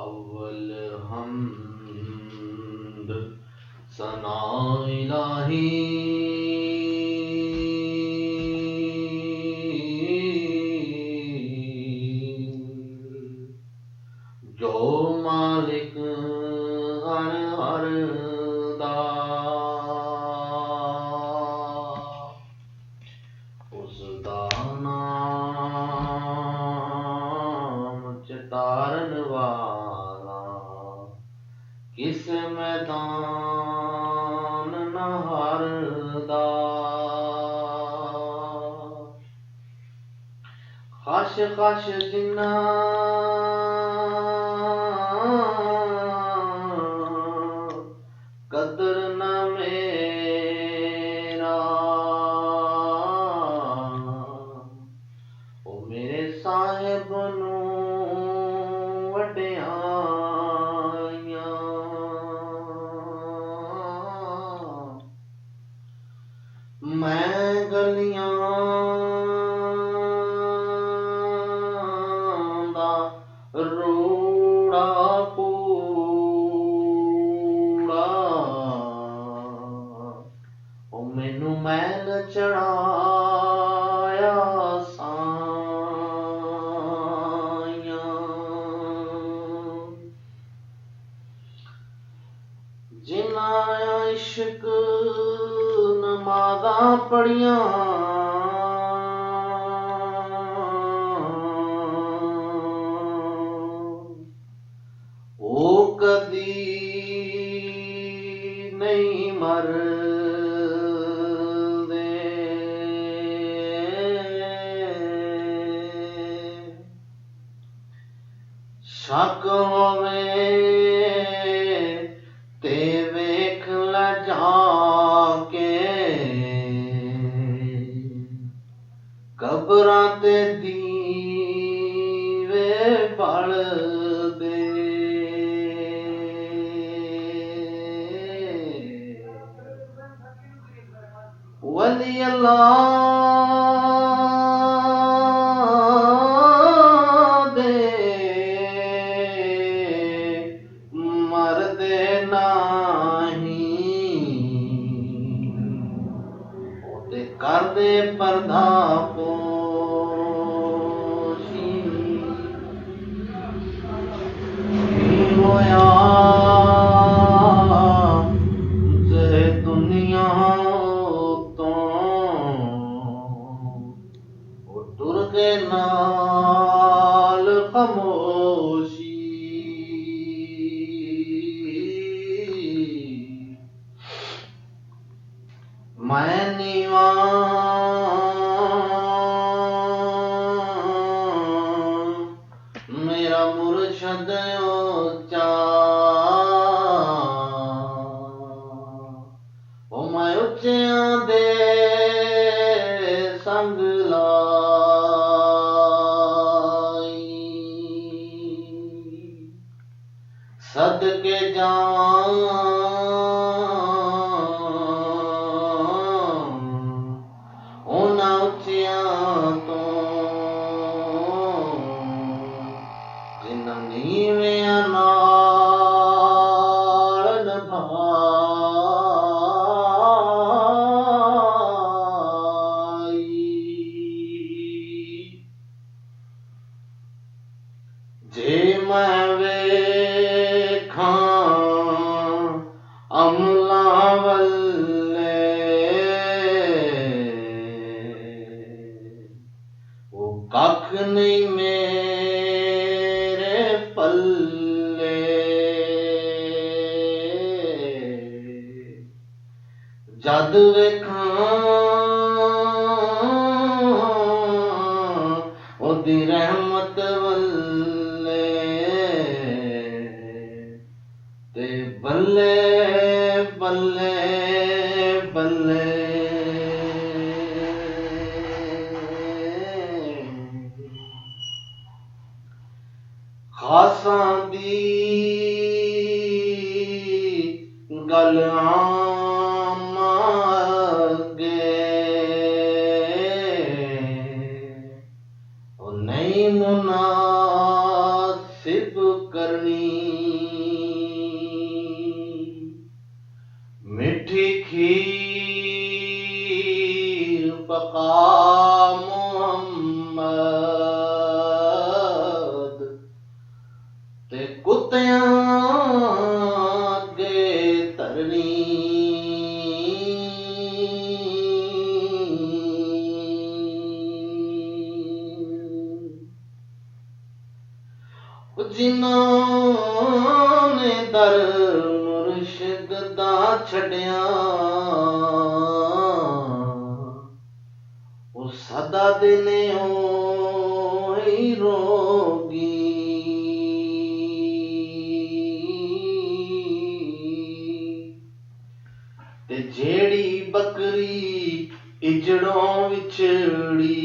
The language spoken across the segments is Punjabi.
अव्वल हमद सना इलाही जो मालिक हर हर दा उसदा नाम चितारन वाला किस मैदान न हारदा खश खश जिन्ना कदर न मेरा ओ मेरे साहिब नू वड्याइयां मैं गलियां दा रोड़ा मैनू मैल चढ़ाया साइयां जिन्ना इश्क नमाज़ां पढ़ियां ओ कदी नहीं मर शक होवे ते वेख लै जाके कबरां ते दीवे बल दे वली अल्लाह दे मरदे नहीं ओते करदे पर्दा पोशी होया जे दुनिया तो ओ टुर के नाल खामोशी मैं नीवा मेरा मुर्शद ऊंचा ओ मैं उच्चियां दे संग लाई सदके जावां नीवियां नाल निभाई जे मैं वेखां अमलां वल्ले ओ कख नहीं मेरे पल्ले जद वेखां ओदी रहमत वल्ले ते बल्ले बल्ले बल्ले खासां दी गल आम अगे ओ नहीं मुनासिब ਕਰਨੀ। ਮਿੱਠੀ ਖੀਰ ਪਕਾ ਮੁਹੰਮਦ, ਤੇ ਕੁੱਤਿਆਂ ਅੱਗੇ ਧਰਨੀ। ਜਿਨ੍ਹਾਂ ਨੇ ਦਰ ਮੁਰਸ਼ਿਦ ਦਾ ਛੱਡਿਆ, ਉਹ ਸਦਾ ਦੇ ਨੇ ਉਹੀ ਰੋਗੀ। ਤੇ ਜਿਹੜੀ ਬੱਕਰੀ ਇਜੜੋਂ ਵਿਛੜੀ,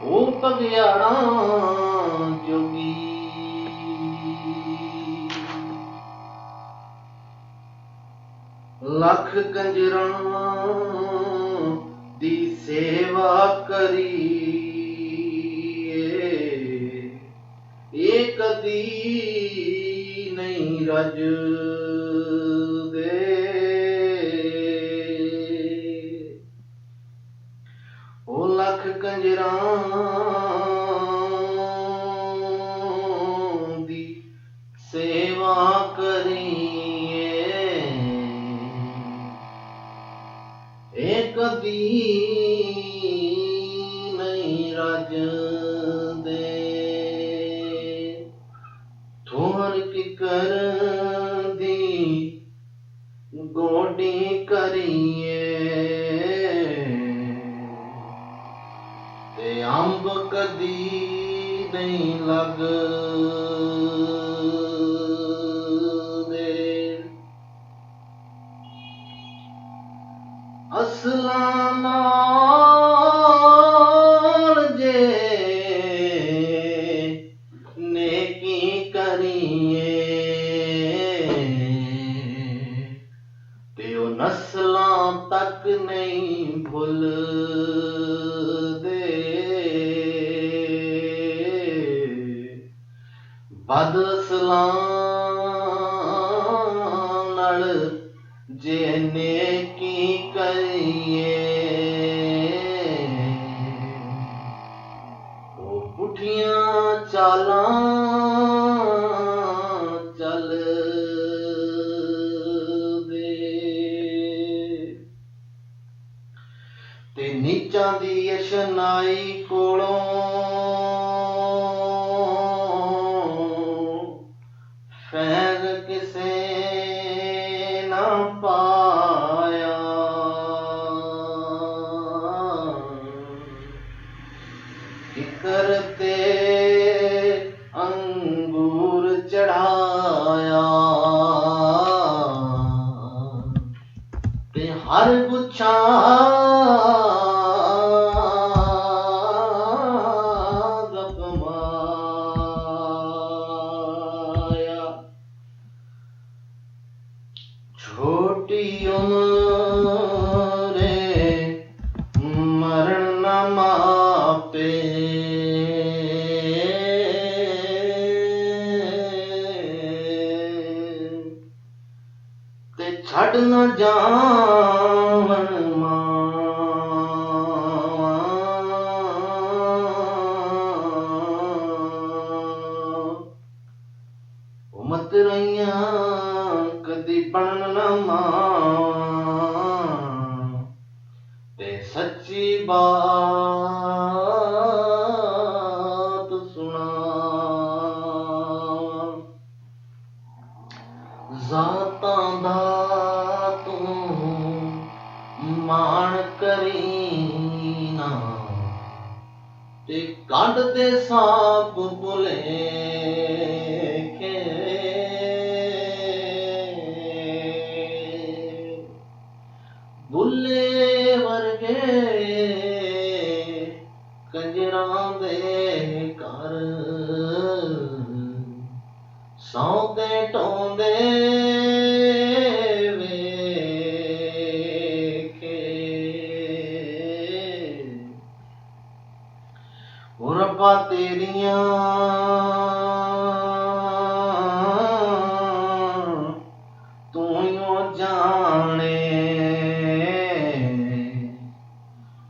ਉਹ ਬਘਿਆੜਾਂ ਜੋਗੀ। ਲੱਖ ਕੰਜਰਾਂ ਦੀ ਸੇਵਾ ਕਰੀਏ, ਇਹ ਕਦੀ ਨਹੀਂ ਰੱਜਦੇ। ਉਹ ਲੱਖ ਕੰਜਰਾਂ ਦੀ ਸੇਵਾ ਕਰੀਏ, ਇਹ ਕਦੀ ਨਹੀਂ ਰੱਜਦੇ। ਠੋਰ ਕਿਕਰ ਦੀ ਗੋਡੀ ਕਰੀਏ, ਤੇ ਅੰਬ ਕਦੀ ਨਹੀਂ ਲੱਗਦੇ। ਅਸਲਾਂ ਨਾਲ ਜੇ ਨੇਕੀ ਕਰੀਏ, ਤੇ ਉਹ ਨਸਲਾਂ ਤੱਕ ਨਹੀਂ ਭੁੱਲਦੇ। ਬਦ ਅਸਲਾਂ ਨਾਲ ਜੇ ਨੇਕੀ ਕਰੀਏ, ਉਹ ਪੁੱਠੀਆਂ ਚਾਲਾਂ ਚੱਲਦੇ। ਤੇ ਨੀਚਾਂ ਦੀ ਅਸ਼ਨਾਈ ਕੋਲੋਂ ਫੈਜ਼ ਕਿਸੇ ਨਾ ਪਾਇਆ। ਕਿਕਰ ਤੇ ਅੰਗੂਰ ਚੜਾਇਆ, ਤੇ ਹਰ ਗੁੱਛਾ ਛੋਟੀ ਉਮਰੇ ਮਰਨ ਨਾ ਮਾਪੇ, ਤੇ ਛੱਡ ਨਾ ਜਾਵਣ ਮਾਵਾਂ। ਉਹ ਮਤ ਰਹੀਆਂ ਕਦੀ ਬਣਨ ਨਾ ਮਾਂ, ਤੇ ਸੱਚੀ ਬਾਤ ਸੁਣਾ। ਜ਼ਾਤਾਂ ਦਾ ਤੂੰ ਮਾਣ ਕਰੀ ਨਾ, ਤੇ ਕੱਢ ਦੇ ਸਾਪ ਭੁਲੇਖੇ। ਬੁੱਲੇ ਵਰਗੇ ਕੰਜਰਾਂ ਦੇ ਘਰ ਸੌਂਦੇ ਟੋਂਦੇ ਵੇਖੇ। ਉਹ ਰੱਬਾ ਤੇਰੀਆਂ ਜਾਣੇ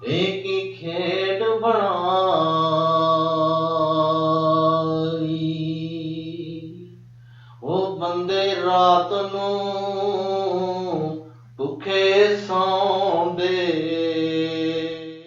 ਇੱਕ ਹੀ ਖੇਡ ਬਣਾਈ। ਉਹ ਬੰਦੇ ਰਾਤ ਨੂੰ ਭੁੱਖੇ ਸੌਂਦੇ